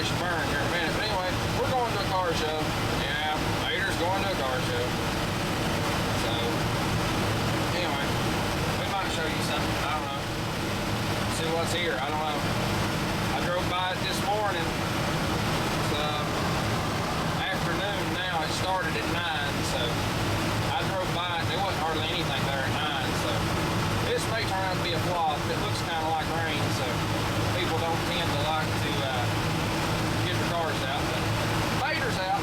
crash and burn here in a minute. But anyway, we're going to a car show. Yeah, Vader's going to a car show. So, anyway, we might show you something. I don't know. See what's here. I don't know. I drove by it this morning. It's afternoon now. It started at 9, so I drove by it. There wasn't hardly anything there at 9, so this may turn out to be a flop. It looks kind of like rain, so people don't tend to like to get their cars out. But Vader's out.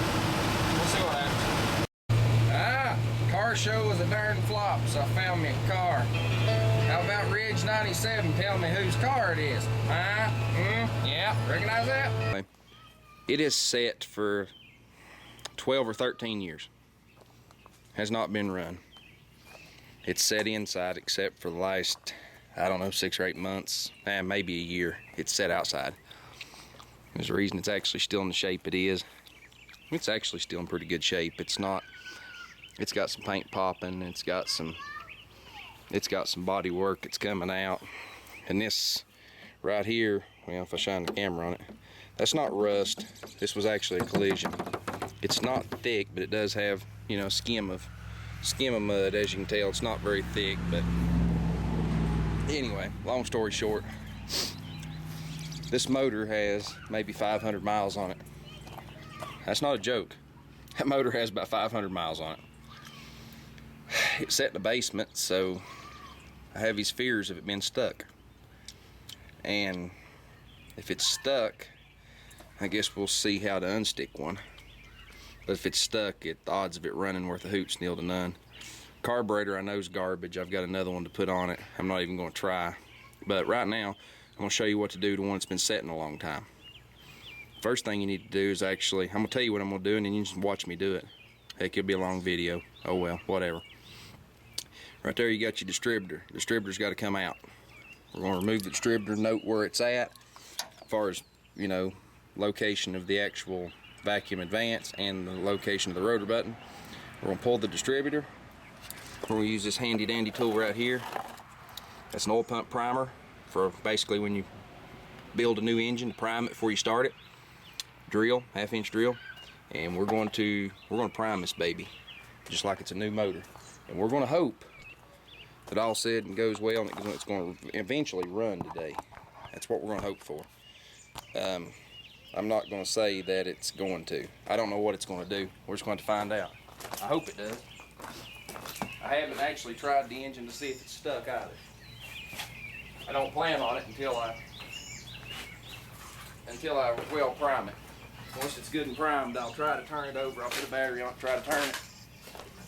We'll see what happens. Car show was a darn flop, so I found me a car. How about Ridge 97? Tell me whose car it is. Yeah, recognize that? It is set for 12 or 13 years. Has not been run. It's set inside except for the last, I don't know, 6 or 8 months, maybe a year. It's set outside. There's a reason it's actually still in the shape it is. It's actually still in pretty good shape. It's not, it's got some paint popping, it's got some body work that's coming out. And this right here, well, if I shine the camera on it, that's not rust. This was actually a collision. It's not thick, but it does have, you know, a skim of mud. As you can tell, it's not very thick, but anyway, long story short, this motor has maybe 500 miles on it. That's not a joke. That motor has about 500 miles on it. It's set in the basement, so I have these fears of it being stuck. And if it's stuck, I guess we'll see how to unstick one. But if it's stuck, the odds of it running worth a hoot's nil to none. Carburetor I know is garbage. I've got another one to put on it. I'm not even going to try. But right now, I'm going to show you what to do to one that's been setting a long time. First thing you need to do is actually, I'm going to tell you what I'm going to do, and then you just watch me do it. Heck, it'll be a long video. Oh well, whatever. Right there you got your distributor. The distributor's got to come out. We're going to remove the distributor, note where it's at, as far as, you know, location of the actual vacuum advance and the location of the rotor button. We're going to pull the distributor. We're going to use this handy dandy tool right here. That's an oil pump primer for basically when you build a new engine, to prime it before you start it. Drill, 1/2-inch drill, and we're going to prime this baby just like it's a new motor. And we're going to hope that all said and goes well, and it's going to eventually run today. That's what we're going to hope for. I'm not going to say that it's going to. I don't know what it's going to do. We're just going to find out. I hope it does. I haven't actually tried the engine to see if it's stuck either. I don't plan on it until I well prime it. Once it's good and primed, I'll try to turn it over. I'll put a battery on it, try to turn it.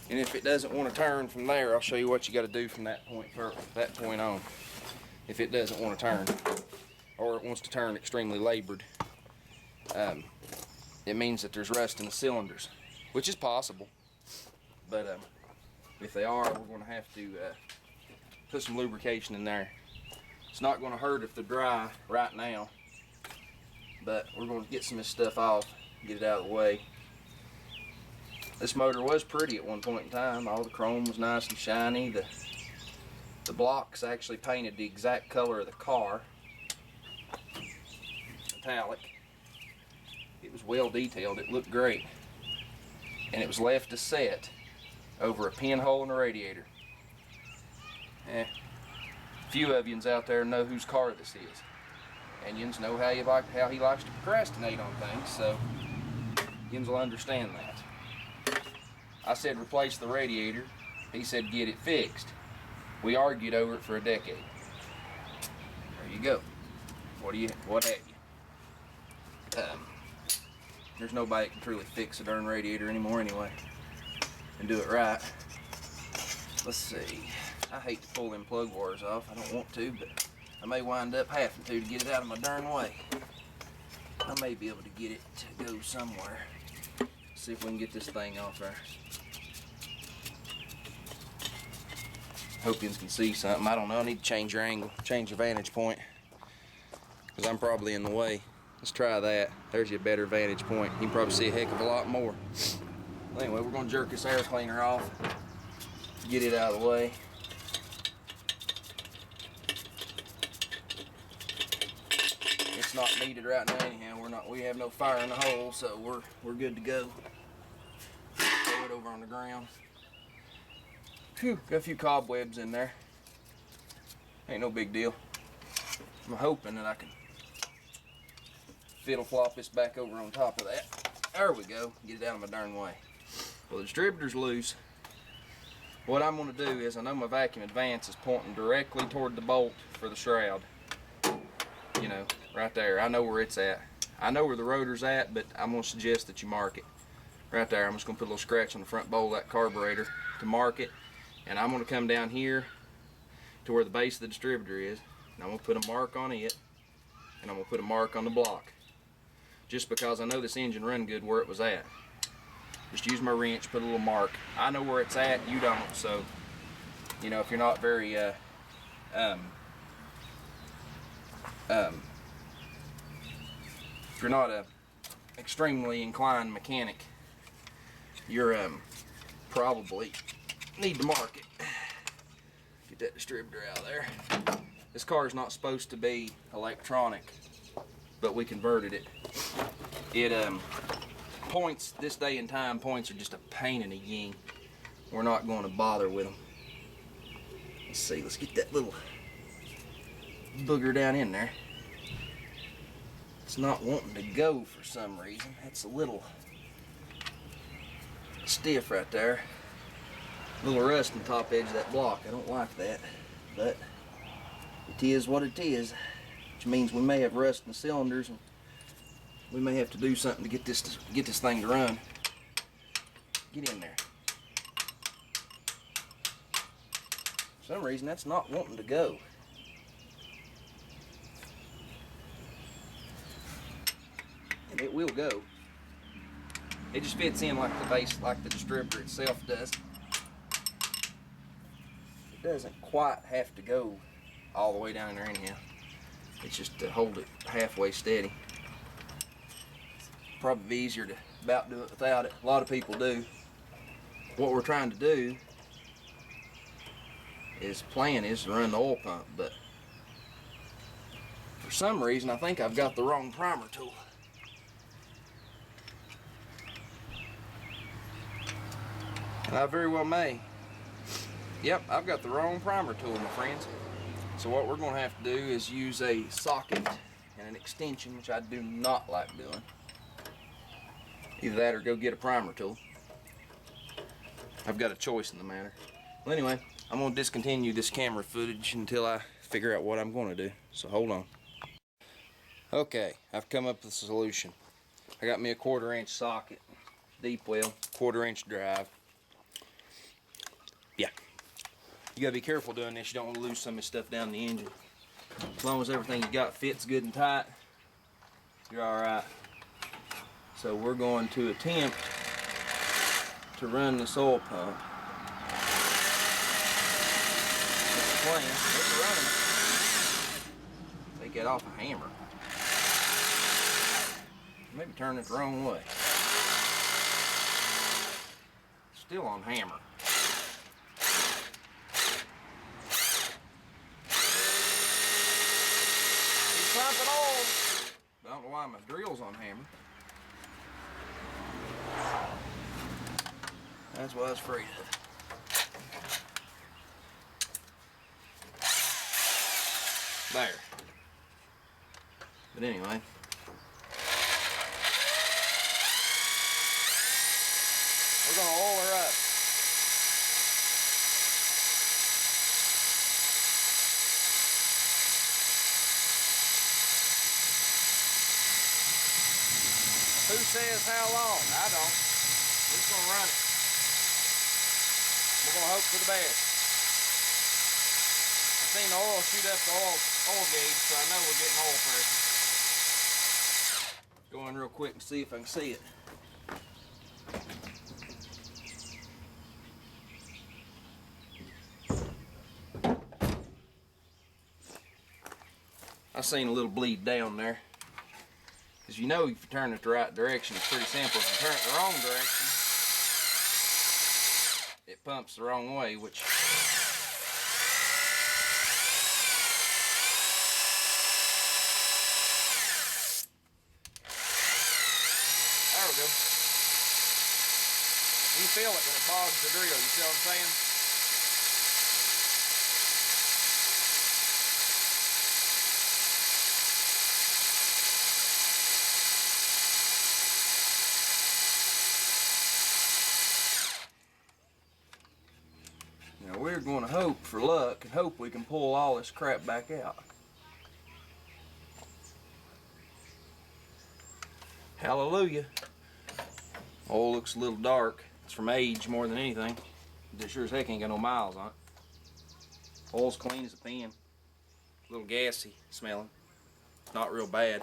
And if it doesn't want to turn from there, I'll show you what you got to do from that point on. If it doesn't want to turn, or it wants to turn extremely labored, it means that there's rust in the cylinders, which is possible. But if they are, we're going to have to put some lubrication in there. It's not going to hurt if they're dry right now, but we're going to get some of this stuff off, get it out of the way. This motor was pretty at one point in time. All the chrome was nice and shiny. The blocks actually painted the exact color of the car, metallic. It was well detailed. It looked great, and it was left to set over a pinhole in the radiator. Few of yous out there know whose car this is, and yous know how he likes to procrastinate on things, so yous will understand that. I said replace the radiator. He said get it fixed. We argued over it for a decade. There you go. What have you? There's nobody that can truly fix a darn radiator anymore anyway, and do it right. Let's see. I hate to pull them plug wires off. I don't want to, but I may wind up having to get it out of my darn way. I may be able to get it to go somewhere. See if we can get this thing off there. Hope you can see something. I don't know. I need to change your angle, change your vantage point, because I'm probably in the way. Let's try that. There's your better vantage point. You can probably see a heck of a lot more. Anyway, we're going to jerk this air cleaner off, get it out of the way. It's not needed right now anyhow. We have no fire in the hole, so we're good to go. Throw it over on the ground. Phew, got a few cobwebs in there. Ain't no big deal. I'm hoping that I can fiddle flop this back over on top of that. There we go. Get it out of my darn way. Well, the distributor's loose. What I'm going to do is, I know my vacuum advance is pointing directly toward the bolt for the shroud. You know, right there. I know where it's at. I know where the rotor's at, but I'm going to suggest that you mark it. Right there. I'm just going to put a little scratch on the front bowl of that carburetor to mark it. And I'm going to come down here to where the base of the distributor is. And I'm going to put a mark on it. And I'm going to put a mark on the block. Just because I know this engine run good where it was at. Just use my wrench, put a little mark. I know where it's at, you don't. So, you know, if you're not very if you're not a extremely inclined mechanic, you're probably need to mark it. Get that distributor out of there. This car is not supposed to be electronic, but we converted it. It points, this day and time, points are just a pain in the yin. We're not going to bother with them. Let's see, let's get that little booger down in there. It's not wanting to go for some reason. That's a little stiff right there. A little rust on the top edge of that block. I don't like that, but it is what it is, which means we may have rust in the cylinders and we may have to do something to get this thing to run. Get in there. For some reason that's not wanting to go. And it will go. It just fits in like the base, like the distributor itself does. It doesn't quite have to go all the way down in there anyhow. It's just to hold it halfway steady. Probably easier to about do it without it. A lot of people do. What we're trying to do is plan is to run the oil pump, but for some reason I think I've got the wrong primer tool. And I very well may. Yep, I've got the wrong primer tool, my friends. So what we're going to have to do is use a socket and an extension, which I do not like doing. Either that or go get a primer tool. I've got a choice in the matter. Well, anyway, I'm going to discontinue this camera footage until I figure out what I'm going to do. So hold on. Okay, I've come up with a solution. I got me a 1/4 inch socket, deep well, 1/4 inch drive. Yeah. You gotta be careful doing this. You don't want to lose some of this stuff down the engine. As long as everything you got fits good and tight, you're alright. So we're going to attempt to run this oil pump. That's the plan. It's running. Take it off a hammer. Maybe turn it the wrong way. Still on hammer. Pumping oil. I don't know why my drill's on hammer. That's what I was afraid of. There. But anyway. We're gonna oil her up. Who says how long? I don't. We're just gonna run it. We're gonna hope for the best. I've seen the oil shoot up the oil gauge, so I know we're getting oil pressure. Go in real quick and see if I can see it. I seen a little bleed down there. Because you know if you turn it the right direction, it's pretty simple. If you turn it the wrong direction, it pumps the wrong way, which it goes. You feel it when it bogs the drill, you see what I'm saying? Now we're going to hope for luck and hope we can pull all this crap back out. Hallelujah. Oil looks a little dark. It's from age more than anything. It sure as heck ain't got no miles on it. Oil's clean as a pin. A little gassy smelling. Not real bad.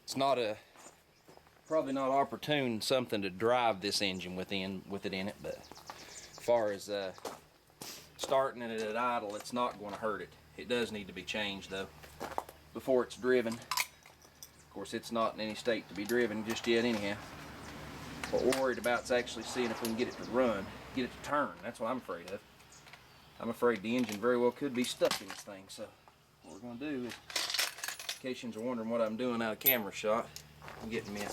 It's not probably not opportune something to drive this engine with it in it, but as far as starting it at idle, it's not going to hurt it. It does need to be changed though before it's driven. Of course, it's not in any state to be driven just yet anyhow. What we're worried about is actually seeing if we can get it to run, get it to turn. That's what I'm afraid of. I'm afraid the engine very well could be stuck in this thing. So what we're going to do is, in case you're wondering what I'm doing out of camera shot, I'm getting me a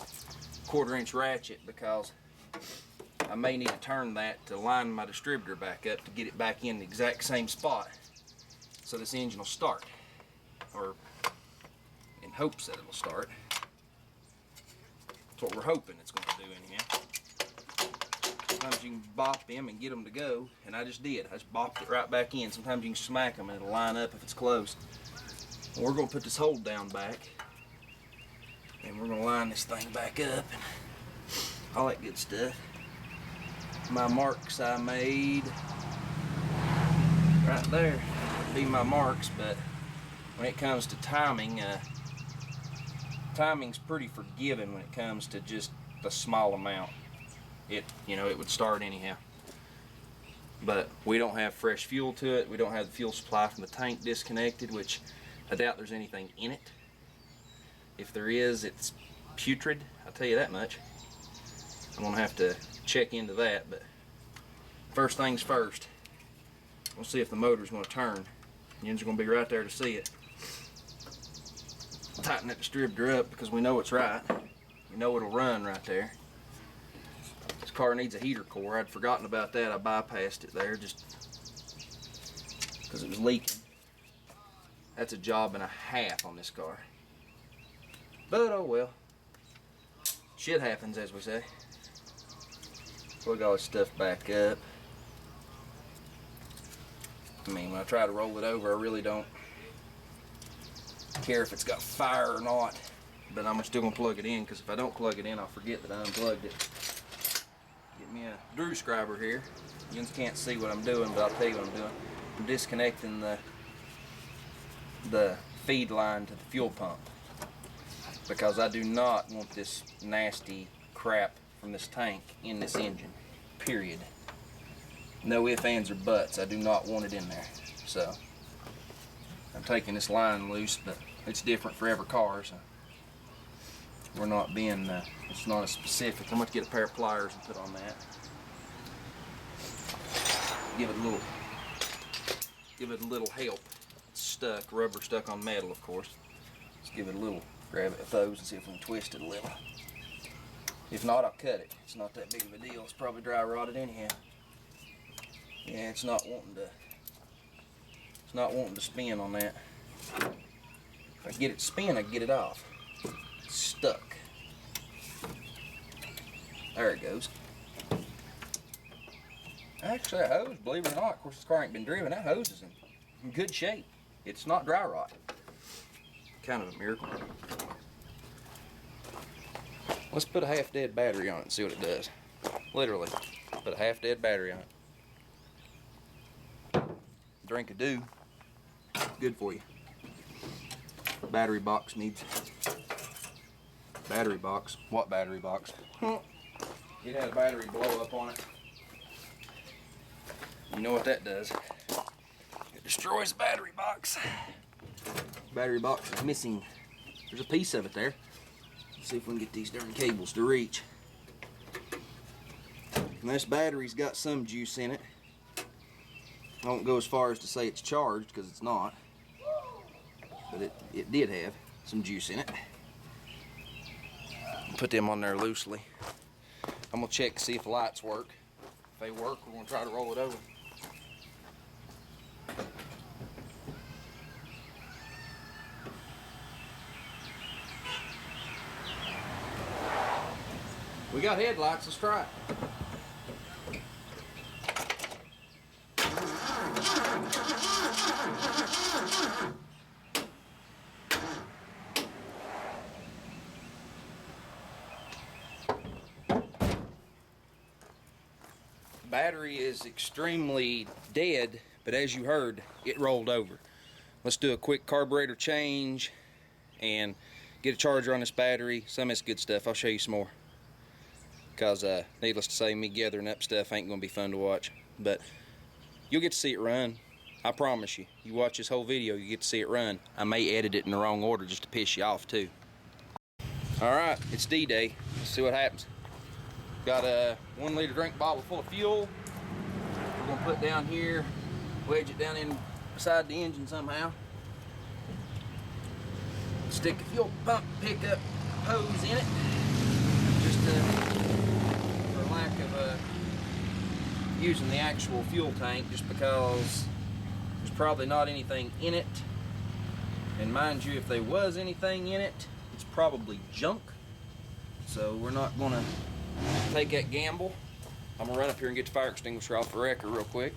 1/4-inch ratchet because I may need to turn that to line my distributor back up to get it back in the exact same spot so this engine will start, or in hopes that it'll start. That's what we're hoping it's going to do anyhow. Sometimes you can bop them and get them to go, and I just did. I just bopped it right back in. Sometimes you can smack them and it'll line up if it's close. And we're going to put this hold down back, and we're going to line this thing back up and all that good stuff. My marks I made right there would be my marks, but when it comes to timing, timing's pretty forgiving when it comes to just a small amount. It would start anyhow. But we don't have fresh fuel to it. We don't have the fuel supply from the tank disconnected, which I doubt there's anything in it. If there is, it's putrid, I'll tell you that much. I'm gonna have to check into that, but first things first, we'll see if the motor's gonna turn. The engine's gonna be right there to see it. Tighten that distributor up because we know it's right. We know it'll run right there. This car needs a heater core. I'd forgotten about that. I bypassed it there just because it was leaking. That's a job and a half on this car. But oh well. Shit happens, as we say. Plug all this stuff back up. I mean, when I try to roll it over, I really don't care if it's got fire or not, but I'm still gonna plug it in, because if I don't plug it in, I'll forget that I unplugged it. Get me a screw scriber here. You can't see what I'm doing, but I'll tell you what I'm doing. I'm disconnecting the feed line to the fuel pump, because I do not want this nasty crap from this tank in this engine, period. No ifs, ands, or buts. I do not want it in there. So I'm taking this line loose, but it's different for every car, so we're not being, it's not as specific. I'm going to get a pair of pliers and put on that. Give it a little help. It's stuck, rubber stuck on metal, of course. Let's give it a little, grab it with those and see if we can twist it a little. If not, I'll cut it. It's not that big of a deal. It's probably dry rotted anyhow. Yeah, it's not wanting to spin on that. If I get it to spin, I can get it off. It's stuck. There it goes. Actually, that hose, believe it or not, of course this car ain't been driven, that hose is in good shape. It's not dry rot. Kind of a miracle. Let's put a half-dead battery on it and see what it does. Literally, put a half-dead battery on it. Drink of dew, good for you. Battery box needs battery box. What battery box? It had a battery blow up on it. You know what that does? It destroys the battery box. Battery box is missing. There's a piece of it there. Let's see if we can get these darn cables to reach. And this battery's got some juice in it. I won't go as far as to say it's charged, because it's not, but it did have some juice in it. Put them on there loosely. I'm gonna check to see if the lights work. If they work, we're gonna try to roll it over. We got headlights, let's try it. Battery is extremely dead, but as you heard, it rolled over. Let's do a quick carburetor change and get a charger on this battery. Some of this good stuff. I'll show you some more. Because needless to say, me gathering up stuff ain't gonna be fun to watch. But you'll get to see it run. I promise you. You watch this whole video, you get to see it run. I may edit it in the wrong order just to piss you off too. Alright, it's D-Day. Let's see what happens. Got a 1 liter drink bottle full of fuel. We're gonna put down here, wedge it down in beside the engine somehow. Stick a fuel pump pickup hose in it, just for lack of using the actual fuel tank, just because there's probably not anything in it. And mind you, if there was anything in it, it's probably junk. So we're not gonna take that gamble. I'm gonna run up here and get the fire extinguisher off the wrecker real quick.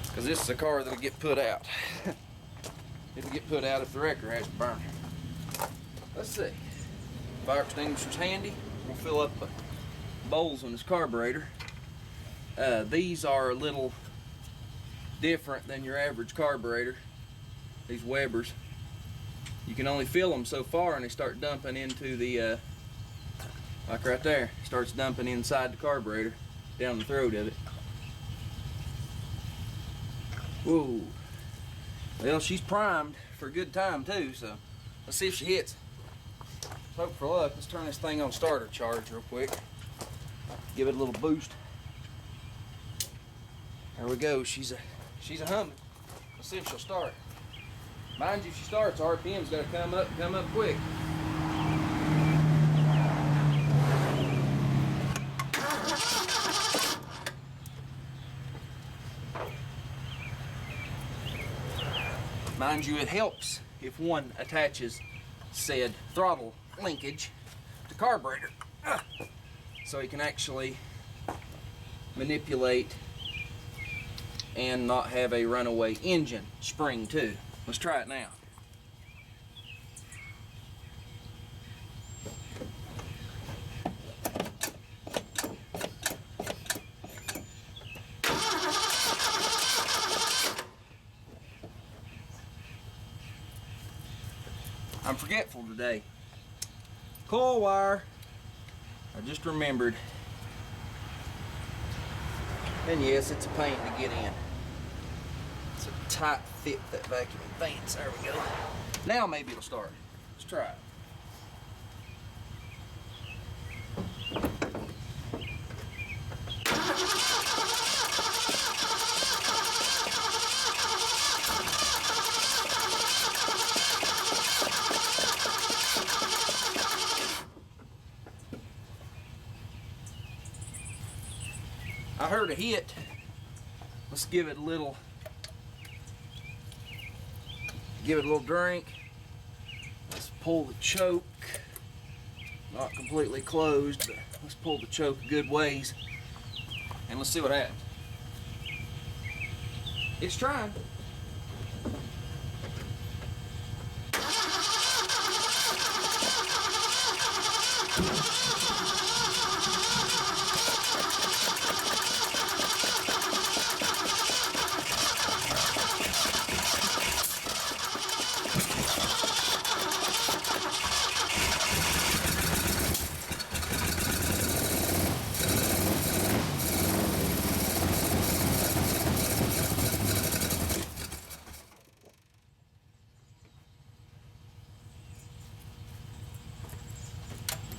Because this is a car that'll get put out. It'll get put out if the wrecker has to burn. Let's see. Fire extinguisher's handy. We'll fill up the bowls on this carburetor. These are a little different than your average carburetor. These Webers, you can only fill them so far and they start dumping into the like right there, starts dumping inside the carburetor down the throat of it. Whoa. Well, she's primed for a good time too, so let's see if she hits. Let's hope for luck. Let's turn this thing on starter charge real quick. Give it a little boost. There we go. She's a humming. Let's see if she'll start. Mind you, if she starts, RPM's got to come up quick. Mind you, it helps if one attaches said throttle linkage to carburetor, so you can actually manipulate and not have a runaway engine spring too. Let's try it now. I'm forgetful today. Coil wire. I just remembered. And yes, it's a pain to get in. It's a tight fit, that vacuuming fence. There we go. Now maybe it'll start. Let's try it. I heard a hit. Let's give it a little drink. Let's pull the choke. Not completely closed, but let's pull the choke a good ways. And let's see what happens. It's trying.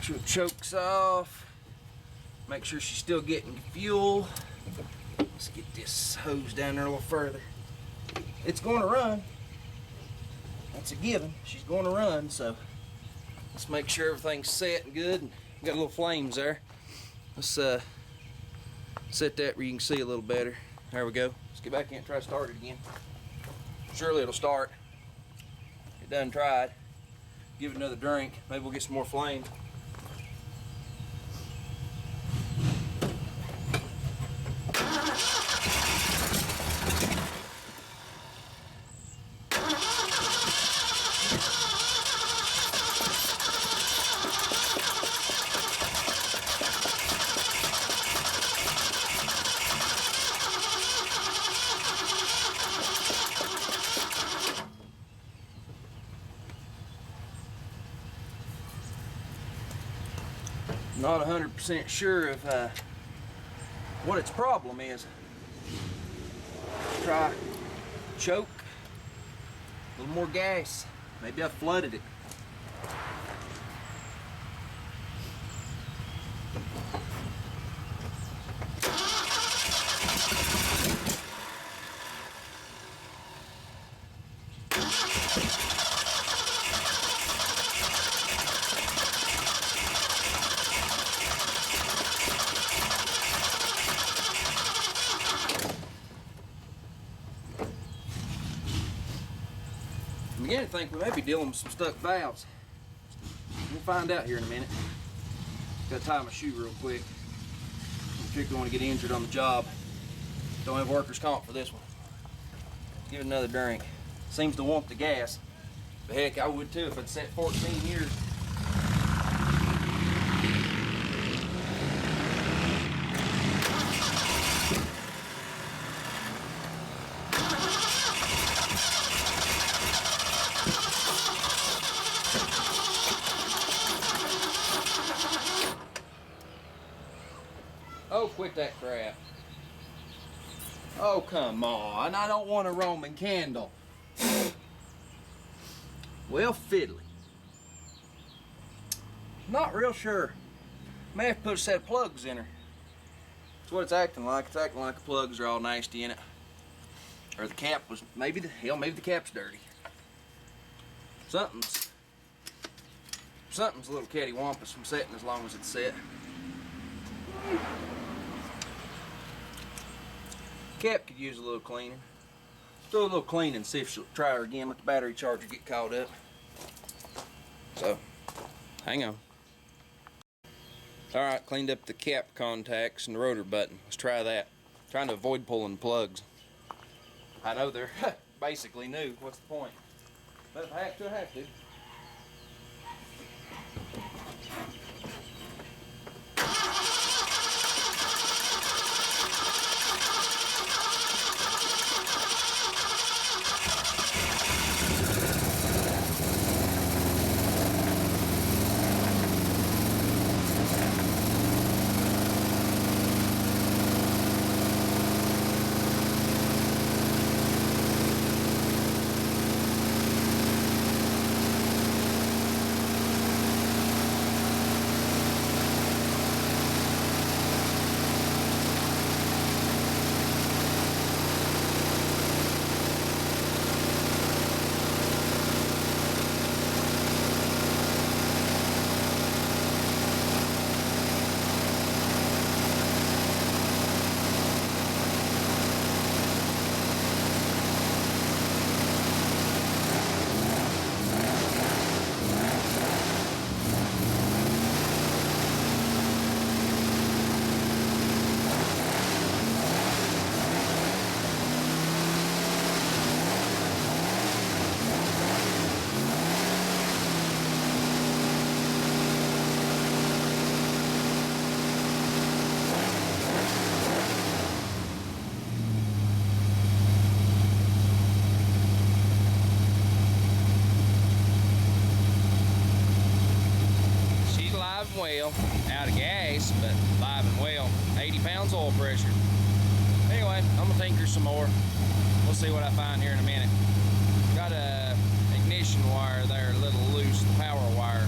Make sure the choke's off. Make sure she's still getting fuel. Let's get this hose down there a little further. It's going to run. That's a given. She's going to run, so let's make sure everything's set and good. And got little flames there. Let's set that where you can see a little better. There we go. Let's get back in and try to start it again. Surely it'll start. It done tried. Give it another drink. Maybe we'll get some more flame. Not 100% sure of what its problem is. Try choke, a little more gas. Maybe I flooded it. I'm beginning to think we may be dealing with some stuck valves. We'll find out here in a minute. Gotta tie my shoe real quick. I particularly want to get injured on the job. Don't have workers' comp for this one. Give it another drink. Seems to want the gas. But heck, I would too if I'd set 14 years. Oh, quit that crap. Oh, come on. I don't want a Roman candle. Well, fiddly. Not real sure. May have to put a set of plugs in her. That's what it's acting like. It's acting like the plugs are all nasty in it. Or the cap was, maybe the cap's dirty. Something's a little cattywampus from setting as long as it's set. Cap could use a little cleaning. Do a little cleaning, see if she'll try her again. Let the battery charger get caught up. So, hang on. Alright, cleaned up the cap contacts and the rotor button. Let's try that. Trying to avoid pulling plugs. I know they're basically new. What's the point? But if I have to, I have to. Well, out of gas, but live and well. 80 pounds oil pressure. Anyway, I'm gonna tinker some more. We'll see what I find here in a minute. Got a ignition wire there, a little loose, the power wire.